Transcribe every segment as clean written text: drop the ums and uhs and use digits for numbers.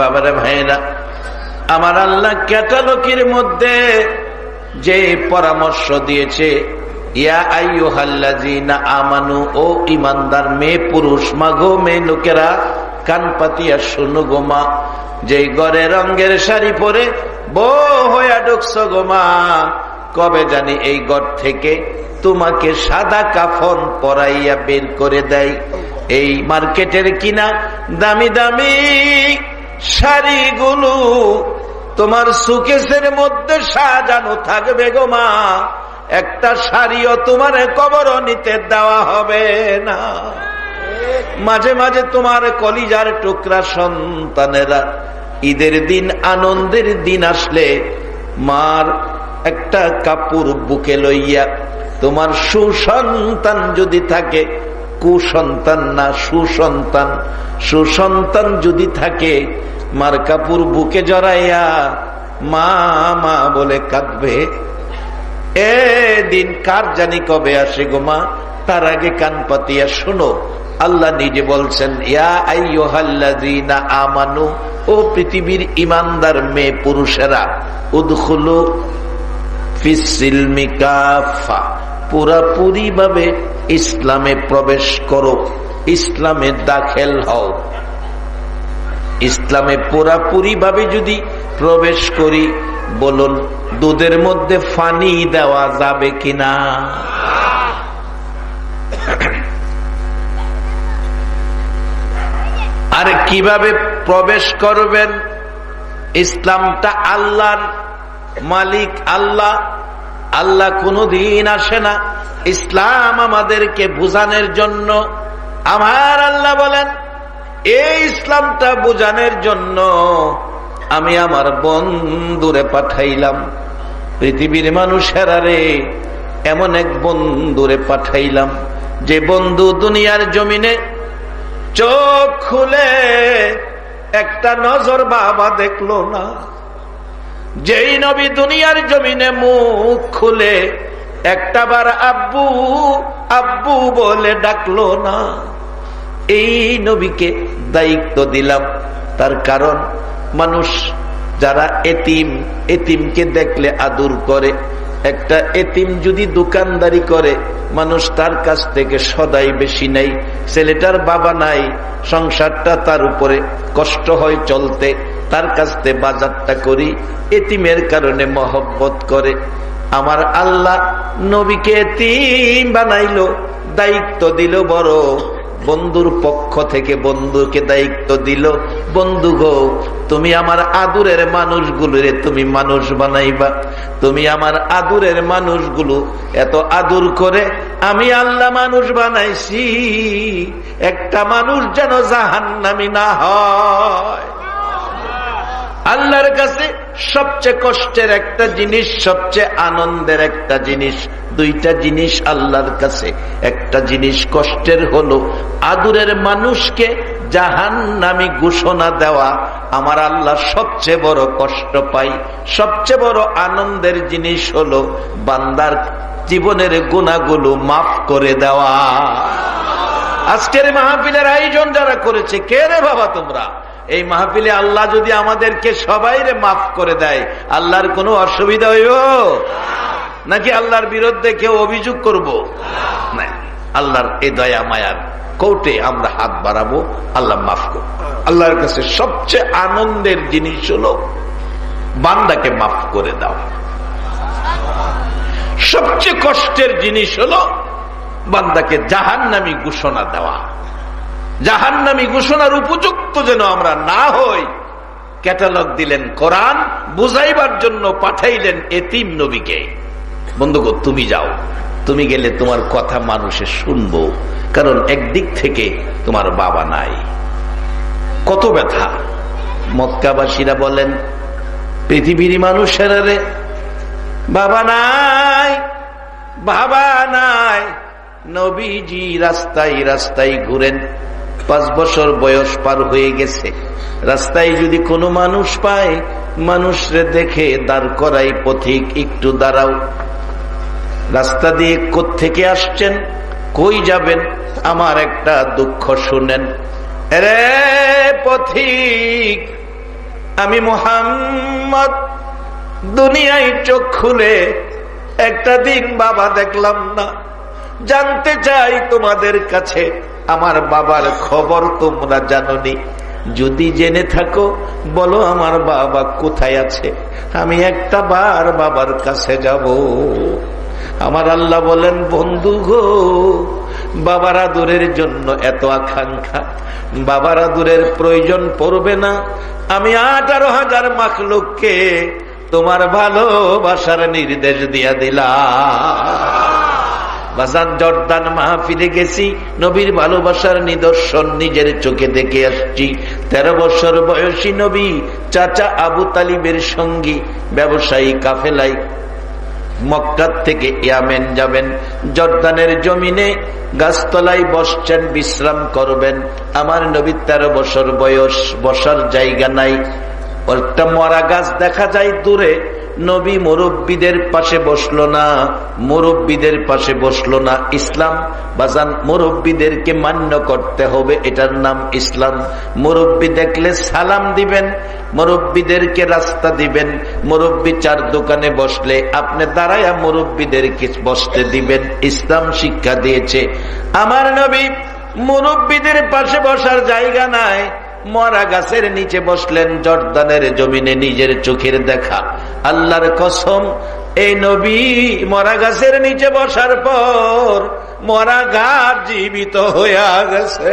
বাবারে ভাইরা, আমার আল্লাহ ক্যাটালগের মধ্যে যে পরামর্শ দিয়েছে, ইয়া আইয়ুহাল্লাযীনা আমানু, ও ঈমানদার মেয়ে পুরুষ, মাগো মেয়ে লোকেরা কান পাতিয়া শোনো গো মা, যে ঘরে রঙের শাড়ি পরে বউ হইয়া ঢুকছো গো মা, কবে জানি এই ঘর থেকে তোমাকে সাদা কাফন পরাইয়া বের করে দেয়। এই মার্কেটের কিনা দামি দামি শাড়িগুলো তোমার সুকেসের মধ্যে সাজানো থাকবে গো মা, একটা শাড়িও তোমার কবর নিতে দেওয়া হবে না। মাঝে মাঝে তোমার কলিজার টুকরা সন্তানেরা ঈদের দিন, আনন্দের দিন আসলে মার একটা কাপড় বুকে লইয়া, তোমার সুসন্তান যদি থাকে, কুসন্তান না সুসন্তান, সুসন্তান যদি থাকে, মার কাপড় বুকে জড়াইয়া মা মা বলে কাঁদবে। এ দিন কার জানি কবে আসে গো মা, তার আগে কান পাতিয়া শোনো, আল্লাহ নিজে বলছেন, ইয়া আইয়ুহাল্লাযীনা আমানু, ও পৃথিবীর ঈমানদার মেয়ে পুরুষেরা, উদখুলু ফিস সিলমি কাফা, পুরাপুরি ভাবে ইসলামে প্রবেশ করো, ইসলামে দাখিল হও। ইসলামে পুরাপুরি ভাবে যদি প্রবেশ করি, বলুন দুধের মধ্যে পানি দেওয়া যাবে কিনা? আর কিভাবে প্রবেশ করবেন? ইসলামটা আল্লাহর মালিক আল্লাহ, আল্লাহ কোনদিন আসে না ইসলাম আমাদেরকে বুঝানোর জন্য। আমার আল্লাহ বলেন, এই ইসলামটা বুঝানোর জন্য আমি আমার বন্ধুরে পাঠাইলাম। পৃথিবীর মানুষেরা রে, এমন এক বন্ধুরে পাঠাইলাম, যে বন্ধু দুনিয়ার জমিনে চোখ খুলে একটা নজর বাবা দেখলো না, যেই নবী দুনিয়ার জমিনে মুখ খুলে একটাবার আব্বু আব্বু বলে ডাকলো না, এই নবীকে দায়িত্ব দিলাম। তার কারণ মানুষ যারা এতিম, এতিমকে দেখলে আদর করে। একটা এতিম যদি দোকানদারি করে, মানুষ তার কাছ থেকে সদাই বেশি নেই। ছেলেটার বাবা নাই, সংসারটা তার উপরে কষ্ট হয় চলতে, তার কাছ থেকে বাজারটা করি, এতিমের কারণে মহব্বত করে। আমার আল্লাহ নবীকে এতিম বানাইলো, দায়িত্ব দিল বড়। বন্ধুর পক্ষ থেকে বন্ধুকে দায়িত্ব দিল, বন্ধু গো তুমি আমার আদুরের মানুষগুলোরে তুমি মানুষ বানাইবা। তুমি আমার আদুরের মানুষগুলো এত আদর করে আমি আল্লাহ মানুষ বানাইছি, একটা মানুষ যেন জাহান্নামী না হয়। আল্লাহর কাছে সবচেয়ে কষ্টের একটা জিনিস, সবচেয়ে আনন্দের একটা জিনিস, দুইটা জিনিস আল্লাহর কাছে। একটা জিনিস কষ্টের হলো আদুরের মানুষকে জাহান্নামী ঘোষণা দেওয়া। আমার আল্লাহ সবচেয়ে বড় কষ্ট পাই। সবচেয়ে বড় আনন্দের জিনিস হলো বান্দার জীবনের গুনাহগুলো মাফ করে দেওয়া। আজকের মাহফিলের আয়োজন যারা করেছে, কে রে বাবা তোমরা? এই মাহফিলে আল্লাহ যদি আমাদেরকে সবাইরে মাফ করে দেয়, আল্লাহর কোনো অসুবিধা হইব নাকি? আল্লাহর বিরুদ্ধে কেউ অভিযোগ করব না। আল্লাহর এই দয়া মায়ার কোর্টে আমরা হাত বাড়াবো, আল্লাহ মাফ করব। আল্লাহর কাছে সবচেয়ে আনন্দের জিনিস হলো বান্দাকে মাফ করে দাও। সবচেয়ে কষ্টের জিনিস হলো বান্দাকে জাহান্নামী ঘোষণা দেওয়া। জাহান্নামী ঘোষণার উপযুক্ত যেন আমরা না হই, ক্যাটালগ দিলেন কোরআন, বুঝাইবার জন্য পাঠাইলেন এতিম নবীকে। বন্ধুগো তুমি যাও, তুমি গেলে তোমার কথা মানুষে শুনবো, কারণ একদিক থেকে তোমার বাবা নাই। কত ব্যথা। মক্কাবাসীরা বলেন, পৃথিবীর মানুষেরা রে বাবা নাই, বাবা নাই। নবীজি রাস্তায় রাস্তায় ঘুরেন, 5 বছর বয়স পার হয়ে গেছে। রাস্তায় যদি কোনো মানুষ পায়, মানুষরে দেখে দাঁড় করাই, পথিক একটু দাঁড়াও। রাস্তা দিয়ে কোত্থেকে আসছেন, কই যাবেন, আমার একটা দুঃখ শুনেন। রে পথিক, আমি মুহাম্মদ দুনিয়ায় চোখ খুলে একটা দিন বাবা দেখলাম না। জানতে চাই তোমাদের কাছে আমার বাবার খবর তোমরা জানোনি? যদি জেনে থাকো বলো আমার বাবা কোথায় আছে, আমি একটা বার বাবার কাছে যাব। আমার আল্লাহ বলেন, বন্ধু গো, বাবার আদরের জন্য এত আকাঙ্ক্ষা, বাবার আদরের প্রয়োজন পড়বে না। আমি 18,000 মাখলুককে তোমার ভালোবাসার নির্দেশ দিয়া দিলাম। বাজার জর্দান মাহফিলে গেছি, নবীর ভালোবাসার নিদর্শন নিজের চোখে দেখে আসছি। 13 বছর বয়সী নবী চাচা আবু তালিবের সঙ্গী ব্যবসায়ী কাফেলায় মক্কা থেকে ইয়ামেন যাবেন। জর্দানের জমিনে গাছতলায় বসছেন, বিশ্রাম করবেন। আমার নবী 13 বছর বয়স, বসার জায়গা নাই। একটা মরা গাছ দেখা যায় দূরে। নবী মুরব্বীদের পাশে বসলো না, মুরব্বীদের পাশে বসলো না। ইসলাম বাজান, মুরব্বীদেরকে মান্য করতে হবে, এটার নাম ইসলাম। মুরব্বী দেখলে সালাম দিবেন, মুরব্বীদেরকে রাস্তা দিবেন। মুরব্বী চার দোকানে বসলে আপনি দাঁড়ায়া মুরব্বীদেরকে বসতে দিবেন, ইসলাম শিক্ষা দিয়েছে। আমার নবী মুরব্বীদের পাশে বসার জায়গা নাই, মরা গাছের নিচে বসলেন। জর্দানের জমিনে নিজের চোখের দেখা, আল্লাহর কসম, এই নবী মরা গাছের নিচে বসার পর মরা গাছ জীবিত হয়ে গেছে।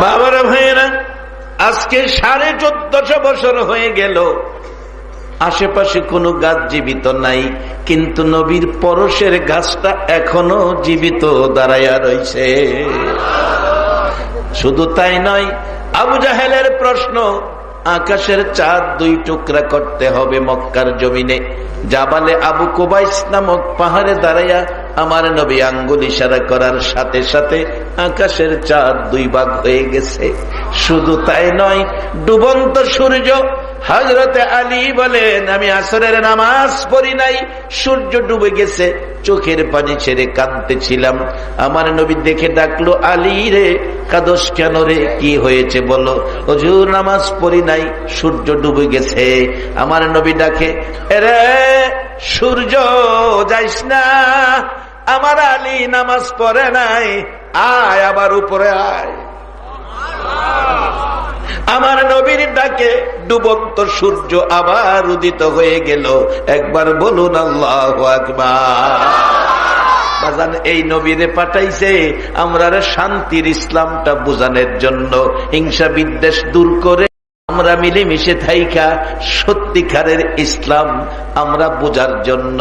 বাবার ভাইয়েরা, আজকে 1450 বছর হয়ে গেল, আশেপাশে কোনো গাছ জীবিত নাই, কিন্তু নবীর পরশের গাছটা এখনো জীবিত দাঁড়াইয়া রয়েছে। শুধু তাই নয়, আবু জাহেলের প্রশ্ন, আকাশের চাঁদ 2 টুকরা করতে হবে মক্কার জমিনে। জাবালে আবু কুবাইস নামক পাহাড়ে দাঁড়াইয়া আমার নবী আঙ্গুল ইশারা করার সাথে সাথে আকাশের চাঁদ 2 ভাগ হয়ে গেছে। শুধু তাই নয়, ডুবন্ত সূর্য, হযরতে আলী বলেন, আমি আসরের নামাজ পড়ি নাই, সূর্য ডুবে গেছে, চোখের পানি ছেড়ে কাঁদতেছিলাম। আমার নবী দেখে ডাকলো, আলী রে, কাঁদস কেন রে, কি হয়েছে বলো? হুজুর, নামাজ পড়ি নাই, সূর্য ডুবে গেছে। আমার নবী ডাকে, এরে সূর্য, যাইস না, আমার আলী নামাজ পড়ে নাই, আয় আবার উপরে আয়। আমার নবীর ডাকে ডুবন্ত সূর্য আবার উদিত হয়ে গেল। একবার বলুন আল্লাহু আকবার। বাজান, এই নবীরে পাঠাইছে আমরা শান্তির ইসলামটা বোঝানোর জন্য, হিংসা বিদ্বেষ দূর করে আমরা মিলেমিশে থাইকা সত্যিকারের ইসলাম আমরা বোঝার জন্য,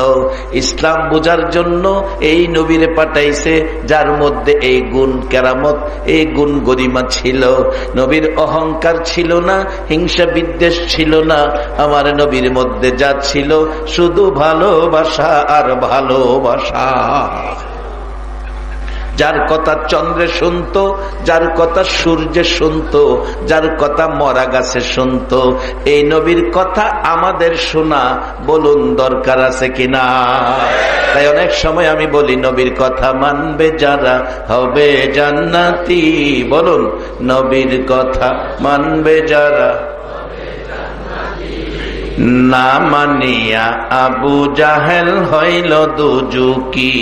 ইসলাম বোঝার জন্য এই নবীরে পাঠাইছে, যার মধ্যে এই গুণ কেরামত, এই গুণ গরিমা ছিল। নবীর অহংকার ছিল না, হিংসা বিদ্বেষ ছিল না। আমার নবীর মধ্যে যা ছিল শুধু ভালোবাসা আর ভালোবাসা। যার কথা চন্দ্রে শুনতো, যার কথা সূর্যে শুনতো, যার কথা মরা গাছে শুনতো, এই নবীর কথা আমাদের শোনা বলুন দরকার আছে কিনা? তাই অনেক সময় আমি বলি, নবীর কথা মানবে যারা হবে জান্নাতি। বলুন, নবীর কথা মানবে যারা। না মানিয়া আবু জাহেল হইল দুজুকি,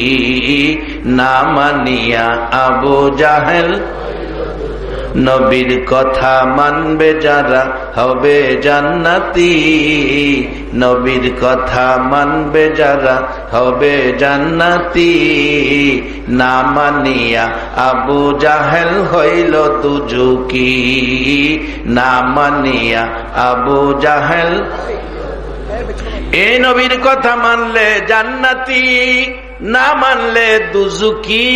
না মানিয়া আবু জাহেল। নবীর কথা মানবে যারা হবে জান্নাতি, নবীর কথা মানবে যারা হবে জান্নাতি। না মানিয়া আবু জাহেল হইল দুজুকি, না মানিয়া আবু জাহেল। এই নবীর কথা মানলে জান্নাতি, না মানলে দুজুকি।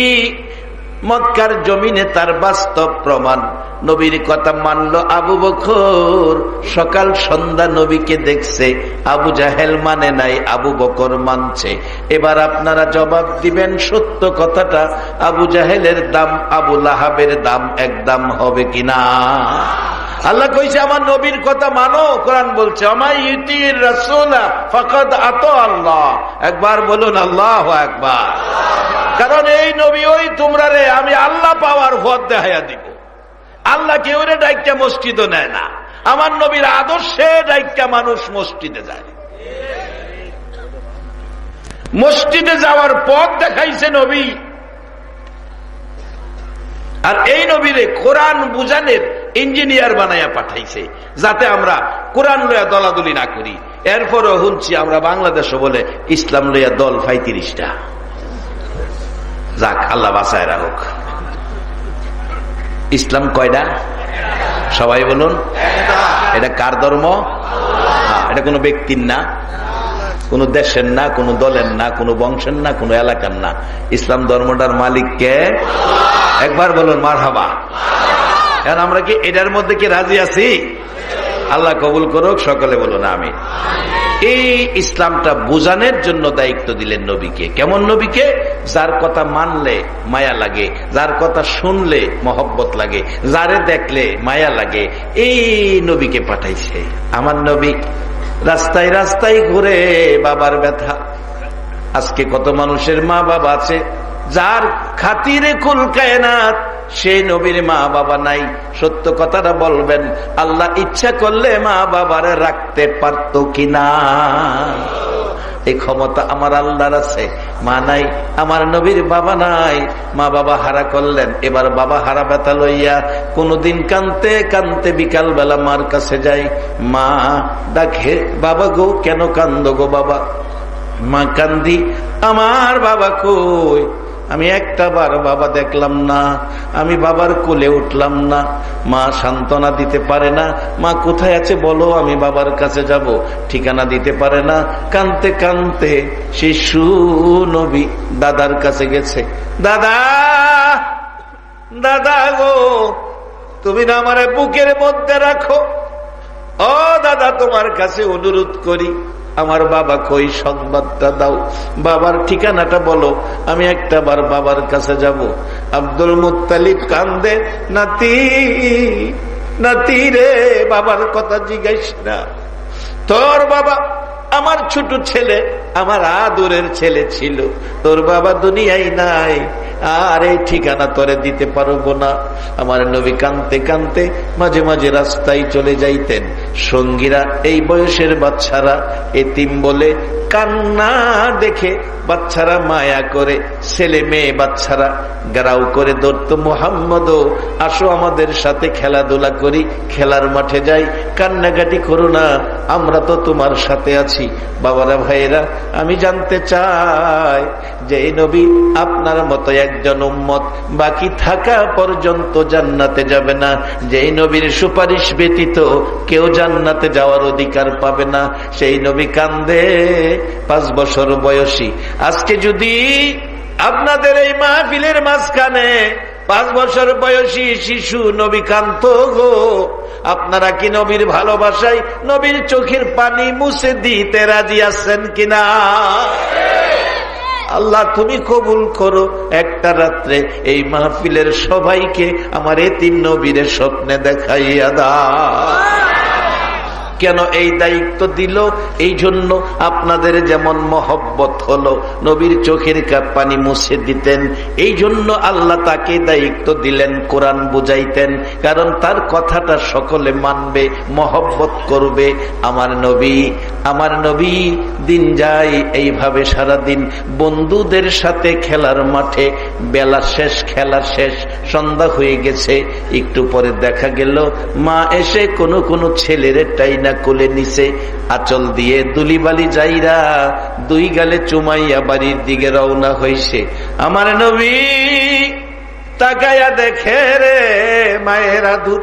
মক্কার জমিনে তার বাস্তব প্রমাণ। নবীর কথা মানলো আবু বকর, সকাল সন্ধ্যা নবীকে দেখছে। আবু জাহেল মানে নাই, আবু বকর মানছে। এবার আপনারা জবাব দিবেন সত্য কথাটা, আবু জাহেলের দাম আবু লাহাবের দাম এক দাম হবে কিনা? আল্লাহ কইছে আমার নবীর কথা মানো। কোরআন বলছে আমায় ইউতির রাসূলা ফাকাদ আতা আল্লাহ। একবার বলুন আল্লাহু আকবার। কারণ এই নবী ওই তোমরা রে আমি আল্লাহ পাওয়ার পথ দেখাইয়া দিব। আল্লাহ কেউ রে ডাইকা মসজিদও নেয় না, আমার নবীর আদর্শে ডাইকা মানুষ মসজিদে যায়। মসজিদে যাওয়ার পথ দেখাইছে নবী। আর এই নবীরে কোরআন বুঝানের ইঞ্জিনিয়ার বানাইয়া পাঠাইছে, যাতে আমরা কোরআন লইয়া দলাদলি না করি। এরপরও শুনছি আমরা বাংলাদেশও বলে ইসলাম লইয়া দল ৩৫টা। যাক, আল্লাহ বাঁচায় রাখুক। ইসলাম কয়টা? সবাই বলুন। এটা কার ধর্ম? এটা কোনো ব্যক্তির না, কোন দেশের না, কোন দলের না, কোন বংশের না, কোন এলাকার না। ইসলাম ধর্মটার মালিক কে? একবার বলুন মারহাবা। এখন আমরা কি এটার মধ্যে কি রাজি আছি? আল্লাহ কবুল করুক, সকলে বলুন আমিন। এই ইসলামটা বোঝানোর জন্য দায়িত্ব দিলেন নবীকে। কেমন নবীকে? যার কথা মানলে মায়া লাগে, যার কথা শুনলে মহব্বত লাগে, যারে দেখলে মায়া লাগে, এই নবীকে পাঠাইছে। আমার নবী রাস্তায় রাস্তায় ঘুরে বাবার ব্যথা। আজকে কত মানুষের মা বাবা আছে যার খাতিরে কুল কায়নাত, সেই নবীর মা বাবা নাই। সত্য কথাটা বলবেন, আল্লাহ ইচ্ছা করলে মা বাবারে রাখতে পারত কিনা? এই ক্ষমতা আমার আল্লাহর আছে। মা নাই, আমার নবীর বাবা নাই, মা বাবা হারা করলেন। এবার বাবা হারা ব্যথা লইয়া কোনদিন কানতে কানতে বিকাল বেলা মার কাছে যাই। মা ডাকে, বাবা গো কেন কান্দ গো বাবা? মা কান্দি, আমার বাবা কই? আমি একটা বার বাবা দেখলাম না, আমি বাবার কোলে উঠলাম না। মা সান্ত্বনা দিতে পারে না, মা কোথায় আছে বলো, আমি বাবার কাছে যাব। ঠিকানা দিতে পারে না। কানতে কানতে শিশু নবী দাদার কাছে গেছে। দাদা, দাদা গো, তুমি না আমার বুকের মধ্যে রাখো। ও দাদা, তোমার কাছে অনুরোধ করি, আমার বাবা কই, সংবাদটা দাও, বাবার ঠিকানাটা বলো, আমি একটা বার বাবার কাছে যাব। আব্দুল মুত্তালিব কান্দে, নাতি নাতি রে, বাবার কথা জিজ্ঞাস না। তোর বাবা আমার ছোট ছেলে, আমার আদরের ছেলে ছিল, তোর বাবা দুনিয়ায় নাই, আর এই ঠিকানা তোরে দিতে পারবো না। আমার নবী কানতে কানতে মাঝে মাঝে রাস্তায় চলে যাইতেন। সঙ্গীরা, এই বয়সের বাচ্চারা এতিম বলে কান্না দেখে বাচ্চারা মায়া করে, ছেলে মেয়ে বাচ্চারা গারাও করে ধরতো, মুহাম্মদও আসো আমাদের সাথে খেলাধুলা করি, খেলার মাঠে যাই, কান্নাকাটি করো না, আমরা তো তোমার সাথে আছি। বাবারা, ভাইয়েরা, আমি জানতে চাই যে এই নবী আপনার মতো একজন উম্মত বাকি থাকা পর্যন্ত জান্নাতে যাবে না, যে এই নবীর সুপারিশ ব্যতীত কেউ জান্নাতে যাওয়ার অধিকার পাবে না। সেই নবী কান্দে, 5 বছর বয়সী। আজকে যদি আপনাদের এই মাহফিলের মাঝখানে 5 বছর বয়সী শিশু নবী কান্ত গো, আপনারা কি নবীর ভালোবাসায় নবীর চোখের পানি মুছে দিতে রাজি আছেন কিনা? আল্লাহ তুমি কবুল করো। একটা রাত্রে এই মাহফিলের সবাইকে আমার এতিম নবীর স্বপ্নে দেখাইয়া দাও। কেন এই দায়িত্ব দিল? এই জন্য আপনাদের যেমন মহব্বত হলো, নবীর চোখের পানি মুছে দিতেন, এই জন্য আল্লাহ তাকে দায়িত্ব দিলেন কোরআন বুঝাইতেন, কারণ তার কথাটা সকলে মানবে, মহব্বত করবে। আমার নবী দিন যায় এইভাবে সারাদিন বন্ধুদের সাথে খেলার মাঠে, বেলা শেষ, খেলা শেষ, সন্ধ্যা হয়ে গেছে। একটু পরে দেখা গেল মা এসে কোনো ছেলের টাইনা কোলে নিছে, আঁচল দিয়ে দুলিবালি যাইরা 2 গালে চুমাইয়া বাড়ির দিকে রওনা হইছে। আমার নবী তাকায়া দেখে রে মায়ের আদুর,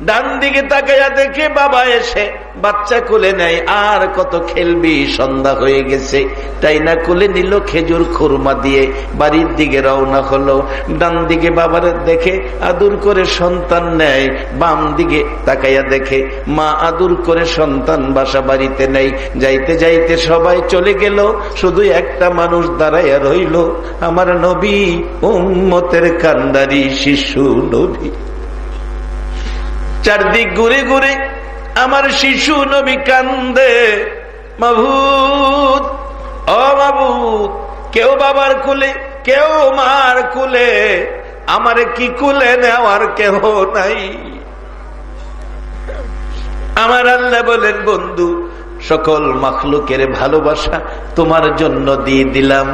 ডান দিকে তাকাইয়া দেখে বাবা এসে বাচ্চা কোলে নেয়। আর কত খেলবি, সন্ধ্যা হয়ে গেছে, তাই না কোলে নিল, খেজুর খুরমা দিয়ে বাড়ির দিকে রওনা হলো। ডান দিকে বাবার দেখে আদর করে সন্তান নেয়, বাম দিকে তাকাইয়া দেখে মা আদর করে সন্তান বাসা বাড়িতে নেই। যাইতে যাইতে সবাই চলে গেল, শুধু একটা মানুষ দাঁড়াইয়া রইল, আমার নবী, উম্মতের কান্ডারি শিশু নবী। চারদিক ঘুরে ঘুরে আমার শিশু নবী কান্দে, মাবুদ, ও মাবুদ, কেউ বাবার কুলে, কেউ মার কুলে, আমারে কি কুলে নেওয়ার কেহ নাই। আমার আল্লাহ বলেন, বন্ধু, সকল মাখলুকের ভালোবাসা তোমার জন্য দিয়ে দিলাম।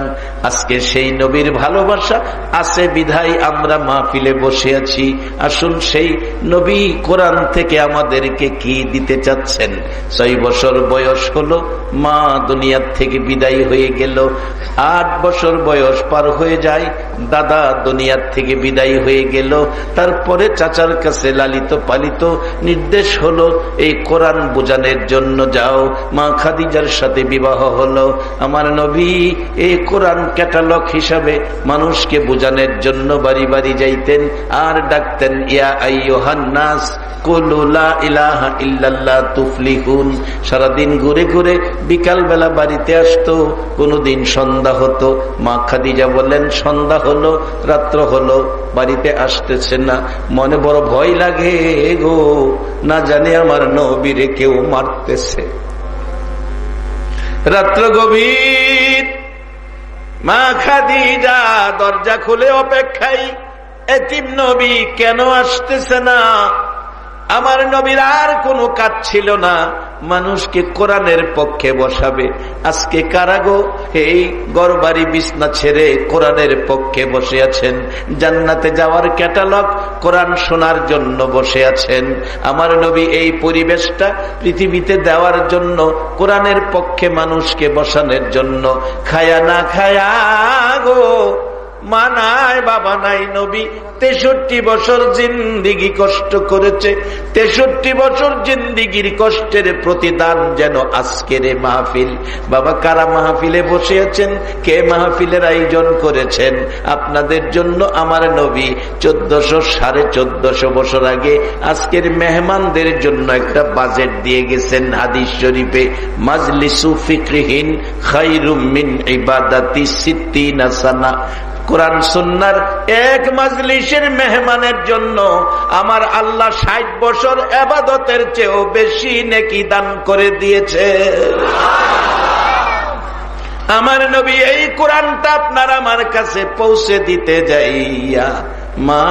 আজকে সেই নবীর ভালোবাসা আছে বিধায় আমরা মাহফিলে বসে আছি। আসুন সেই নবী কোরআন থেকে আমাদেরকে কি দিতে চাচ্ছেন। 6 বছর বয়স হলো, মা দুনিয়ার থেকে বিদায় হয়ে গেল। 8 বছর বয়স পার হয়ে যায়, দাদা দুনিয়ার থেকে বিদায় হয়ে গেল। তারপরে চাচার কাছে লালিত পালিত নির্দেশ হলো, এই কোরআন বোঝানোর জন্য যাও। মা খাদিজার সাথে বিবাহ হলো। আমার নবী এই কোরআন ক্যাটালগ হিসাবে মানুষকে বোঝানোর জন্য বাড়ি বাড়ি যাইতেন আর ডাকতেন, ইয়া আইয়ুহান নাস কুলু লা ইলাহা ইল্লাল্লাহ তুফলিহুন। সারাদিন ঘুরে ঘুরে বিকাল বেলা বাড়িতে আসতো, কোনদিন সন্ধ্যা হতো। মা খাদিজা বলেন, সন্ধ্যা হলো, রাত্র হলো, বাড়িতে আসতেছে না, মনে বড় ভয় লাগে গো, না জানি আমার নবীরে কেউ মারতেছে। রাত্র গভীর, মা খাদিজা দরজা খুলে অপেক্ষায়, এতিম নবী কেন আসতেছে না। আমার নবীর আর কোনো কাজ ছিল না, মানুষকে কোরআনের পক্ষে বসাবে। আজকে কারাগো এই ঘরবাড়ি বিছনা ছেড়ে কোরআনের পক্ষে বসে আছেন, জান্নাতে যাওয়ার ক্যাটালগ কোরআন শোনার জন্য বসে আছেন। আমার নবী এই পরিবেশটা পৃথিবীতে দেওয়ার জন্য, কোরআনের পক্ষে মানুষকে বসানোর জন্য। খায়া না খায়া গো, মা নাই, বাবা নাই, নবী 63 বছর জিন্দিগি কষ্ট করেছে। 63 বছর জিন্দিগির কষ্টের প্রতিদান যেন আজকের মাহফিল। বাবা, কারা মাহফিলে বসে আছেন, কে মাহফিলের আয়োজন করেছেন? আপনাদের জন্য আমার নবী 1400-1450 বছর আগে আজকের মেহমানদের জন্য একটা বাজেট দিয়ে গেছেন। হাদিস শরীফে, মাজলিসু ফিকরিহিন খায়রুম মিন ইবাদাতি 60 সানা। কোরআন সুন্নাহর এক মাজলিসের মেহমানের জন্য আমার আল্লাহ 60 বছর ইবাদতের চেয়েও বেশি নেকি দান করে দিয়েছে। আমার নবী এই কোরআনটা আপনার আমার কাছে পৌঁছে দিতে যাইয়া মা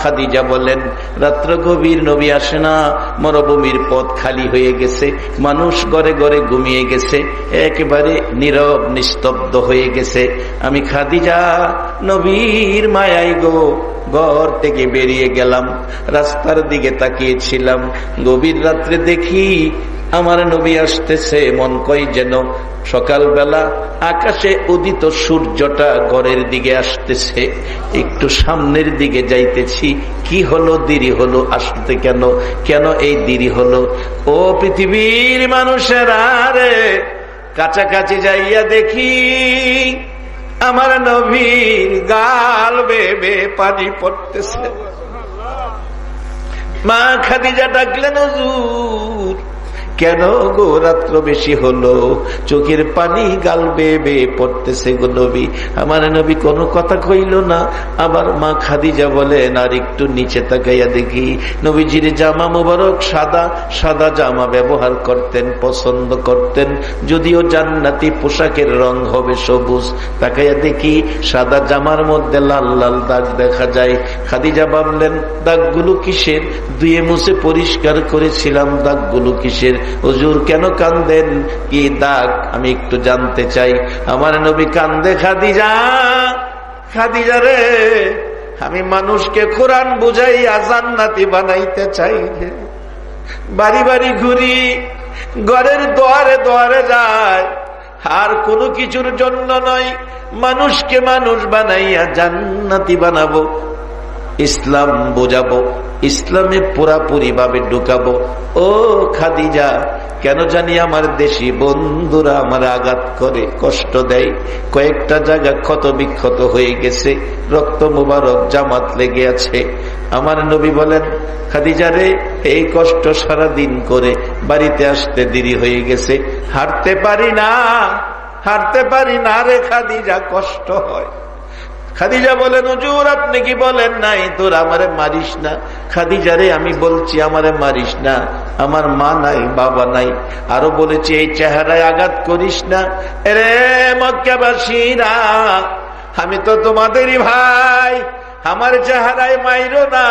খাদিজা বলেন, রাত্র গভীর, নবী আসে না, মরুভূমির পথ খালি হয়ে গেছে, মানুষ ঘরে ঘরে ঘুমিয়ে গেছে, একেবারে নীরব নিস্তব্ধ হয়ে গেছে। আমি খাদিজা নবীর মায়াই গো ঘর থেকে বেরিয়ে গেলাম, রাস্তার দিকে তাকিয়েছিলাম। গভীর রাত্রে দেখি আমার নবী আসতেছে, মন কই যেন সকালবেলা আকাশে উদিত সূর্যটা ঘরের দিকে আসতেছে। একটু সামনের দিকে যাইতেছি, কি হলো, দেরি হলো আসতে, কেন কেন এই দেরি হলো? ও পৃথিবীর মানুষেরা রে, কাছাকাছি যাইয়া দেখি আমার নবীর গাল বেবে পানি পড়তেছে। মা খাদিজা ডাকলেন, হুজুর কেন গো, রাত্র বেশি হলো, চোখের পানি গাল বেয়ে বেয়ে পড়তেছে গো নবী। আমার নবী কোনো কথা কইল না। আবার মা খাদিজা বলেন, আর একটু নিচে তাকাইয়া দেখি নবীজির জামা মুবারক সাদা, সাদা জামা ব্যবহার করতেন, পছন্দ করতেন, যদিও জান্নাতি পোশাকের রং হবে সবুজ। তাকাইয়া দেখি সাদা জামার মধ্যে লাল লাল দাগ দেখা যায়। খাদিজা ভাবলেন, দাগগুলো কিসের? ধুয়ে মুছে পরিষ্কার করেছিলাম, দাগগুলো কিসের? হুজুর কেন কান্দেন, কি দাগ আমি একটু জানতে চাই। আমার নবী কান্দে, খাদিজা, খাদিজা রে, আমি মানুষকে কোরআন বুঝাইয়া জান্নাতি বানাইতে চাই। বাড়ি বাড়ি ঘুরি, ঘরের দুয়ারে দুয়ারে যায়, আর কোনো কিছুর জন্য নয়, মানুষকে মানুষ বানাইয়া জান্নাতি বানাবো। ইসলাম বোঝাবো, ইসলামে পুরাপুরি ভাবে ঢুকাবো। ও খাদিজা, কেন জানি আমার দেশি বন্ধুরা আমার আঘাত করে, কষ্ট দেয়, কয়েকটা জায়গা ক্ষত বিক্ষত হয়ে গেছে, রক্ত মুবারক জামাত লেগে আছে। আমার নবী বলেন, খাদিজা রে, এই কষ্ট সারা দিন করে বাড়িতে আসতে দেরি হয়ে গেছে, হাঁটতে পারি না, হাঁটতে পারি না রে খাদিজা, কষ্ট হয়। খাদিজা বলেন, হুজুর আপনি কি বলেন নাই তোর আমারে মারিস না? খাদিজা রে, আমি বলছি আমারে মারিস না, আমার মা নাই, বাবা নাই। আরো বলেছি, এই চেহারায় আঘাত করিস না। রে মক্কাবাসীরা, আমি তো তোমাদেরই ভাই, আমার চেহারায় মাইরো না।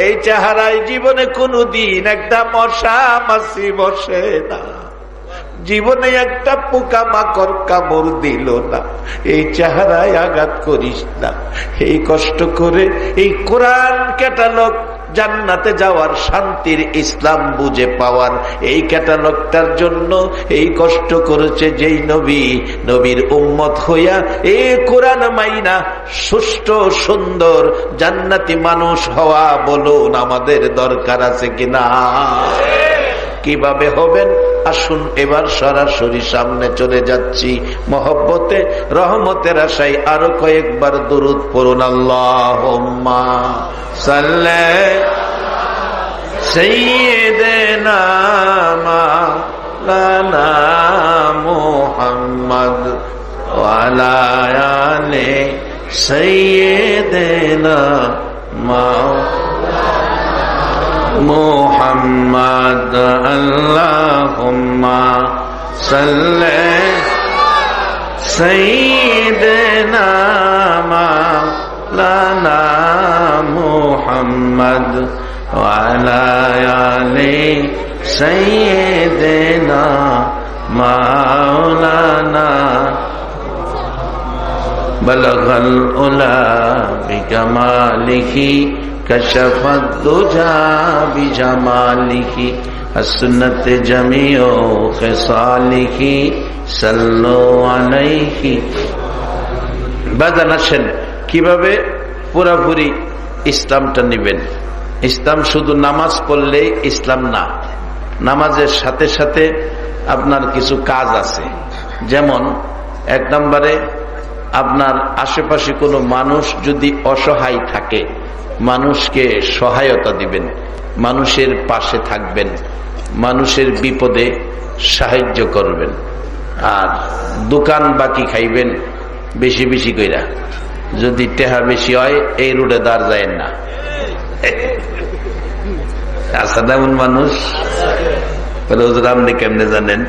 এই চেহারায় জীবনে কোনদিন একটা মশা মাছি বসে না, জীবনে একটা পোকা মাকড় কামড় দিল না। এই চেহারায় আঘাত করিস না। এই কষ্ট করে এই কোরআন ক্যাটালগ, জান্নাতে যাওয়ার শান্তির ইসলাম বুঝে পাওয়ার এই ক্যাটালগটার জন্য এই কষ্ট করেছে যেই নবী, নবীর উম্মত হইয়া এই কোরআন মাইনা সুষ্ঠু সুন্দর জান্নাতি মানুষ হওয়া বলুন আমাদের দরকার আছে কিনা? কিভাবে হবেন? আসুন এবার সরাসরি সামনে চলে যাচ্ছি। মহব্বতে রহমতের আশায় আরো কয়েকবার দুরূদ পড়ুন। আল্লাহুম্মা সাল্লি সাইয়্যিদিনা মাওলানা মুহাম্মদ ওয়া আলা আলি সাইয়্যিদিনা মুহাম্মদ। আল্লাহুম্মা সাল্লি সাইয়্যিদিনা মাওলানা মুহাম্মদ ওয়া আলা আলি সাইয়্যিদিনা মাওলানা। বালাগাল উলা বিকামালিহি কশফত দুজা বিজামালিহি আসনাত জামিউ খিসালিহি সাল্লু আলাইহি। বাজান আসেন, কিভাবে পুরাপুরি ইসলামটা নেবেন। ইসলাম শুধু নামাজ পড়লেই ইসলাম না, নামাজের সাথে সাথে আপনার কিছু কাজ আছে। যেমন এক নম্বরে, আপনার আশেপাশে কোনো মানুষ যদি অসহায় থাকে, মানুষকে সহায়তা দিবেন, মানুষের পাশে থাকবেন, মানুষের বিপদে সাহায্য করবেন। আর দোকান বাকি খাইবেন বেশি বেশি কইরা, যদি টেহা বেশি হয় এই রোডে দাঁড় যায় না। আচ্ছা, তেমন মানুষ আপনি কেমনে জানেন?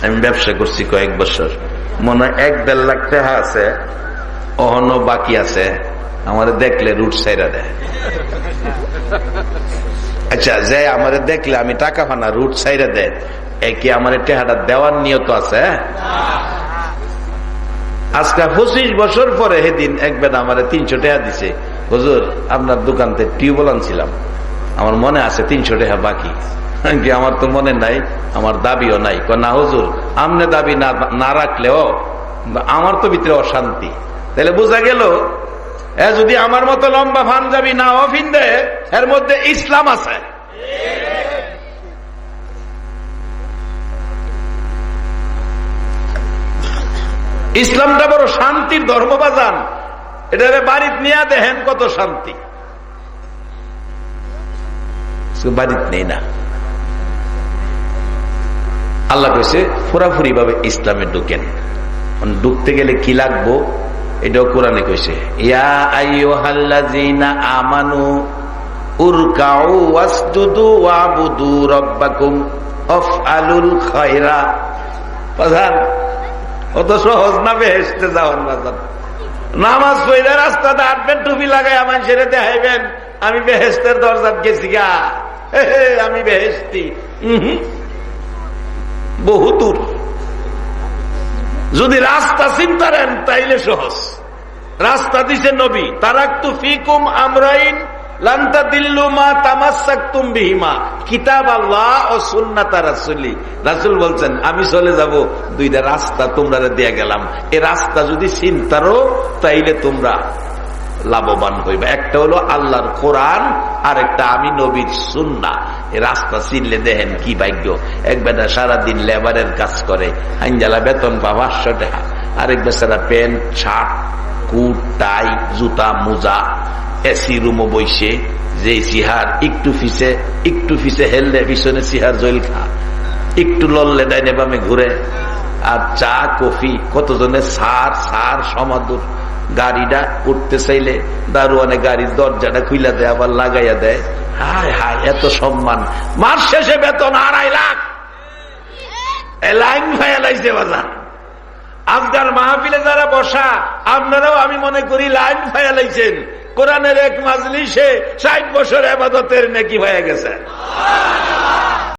আমি ব্যবসা করছি কয়েক বছর, মনে হয় 1-1.5 লাখ টাকা আছে, অহনো বাকি আছে, আমারে দেখলে রুট সাইরা দেয়। আচ্ছা, যে আমারে দেখলে আমি টাকা পানা রুট সাইরা দেয়, কি আমার টেহাটা দেওয়ার নিয়ত আছে? আজকে 25 বছর পরে সেদিন একবার আমারে 300 টাকা দিছে, হুজুর আপনার দোকানতে টিউবওয়েল আনছিলাম, আমার মনে আছে 300 টাকা বাকি। আমার তো মনে নাই, আমার দাবিও নাই। না হুজুর, আমনে দাবি না রাখলেও আমার তো ভিতরে অশান্তি। তাহলে বোঝা গেল, যদি আমার মতো লম্বা পাঞ্জাবি না অফিন্দে, এর মধ্যে ইসলাম আছে। ইসলামটা বড় শান্তির ধর্ম বাজান, এটা বাড়িতে নিয়ে দেখেন কত শান্তি। বাড়িতে নেই না। আল্লাহ কইছে পুরাপুরি ভাবে ইসলামে ঢুকেন। ঢুকতে গেলে কি লাগবো এটাও কোরআনে কইছে, ইয়া আইয়ুহাল্লাযীনা আমানু উরকাউ ওয়াসজুদু ওয়াবুদু রাব্বাকুম আফআলুল খায়রা। প্রধান অত সহজ না বেহেশতে যাওয়ার বাজান। নামাজ পড়ে রাস্তাতে হাঁটবেন, টুপি লাগাই আমার ছেড়ে দেখাইবেন আমি বেহেশতের দরজাত গেছি গা, আমি বেহেশতি। বহু দূর। যদি রাস্তা চিন্তারেন তাইলে সহজ। রাস্তা দিছে নবী, তারাকতু ফিকুম আমরাইন লান তাদিল্লু মা তামাসসাকতুম বিহিমা, কিতাব আল্লাহ ও সুন্নাত রাসূলি। রাসূল বলছেন আমি চলে যাব, 2টা রাস্তা তোমরা দিয়ে গেলাম, এই রাস্তা যদি চিন্তারো তাইলে তোমরা লাভবান হইবে। একটা হলো আল্লাহর কোরআন, আর একটা আমি নবীর সুন্নাহ। রাস্তা চিনলে দেখেন কি ভাগ্য। এক বেটা সারাদিন লেবারের কাজ করে, আইনজালা বেতন পা 500 টাকা। আরেক বেচারা প্যান্ট শার্ট কুট টাই জুতা মোজা এসি রুমো বইসে, যে সিহার একটু ফিসে হেললে পিছনে সিহার জল খা, একটু লড়লে ডাইনে বামে ঘুরে, আর চা কফি কতজনের সার সমাদুর। গাড়িটা উঠতে চাইলে দারোয়ানে গাড়ির দরজাটা খুইলা দেয়, আবার লাগাইয়া দেয়। হায় হায়, এত সম্মান। মাস শেষে বেতন 2.5 লাখ। লাইন ভাইয়া লাইছে বাজার। আজকাল মাহফিলে যারা বসা, আপনারাও আমি মনে করি লাইন ভাইয়া লাইছেন। কোরআনের এক মাজলিসে 60 বছর ইবাদতের নেকি হয়ে গেছে।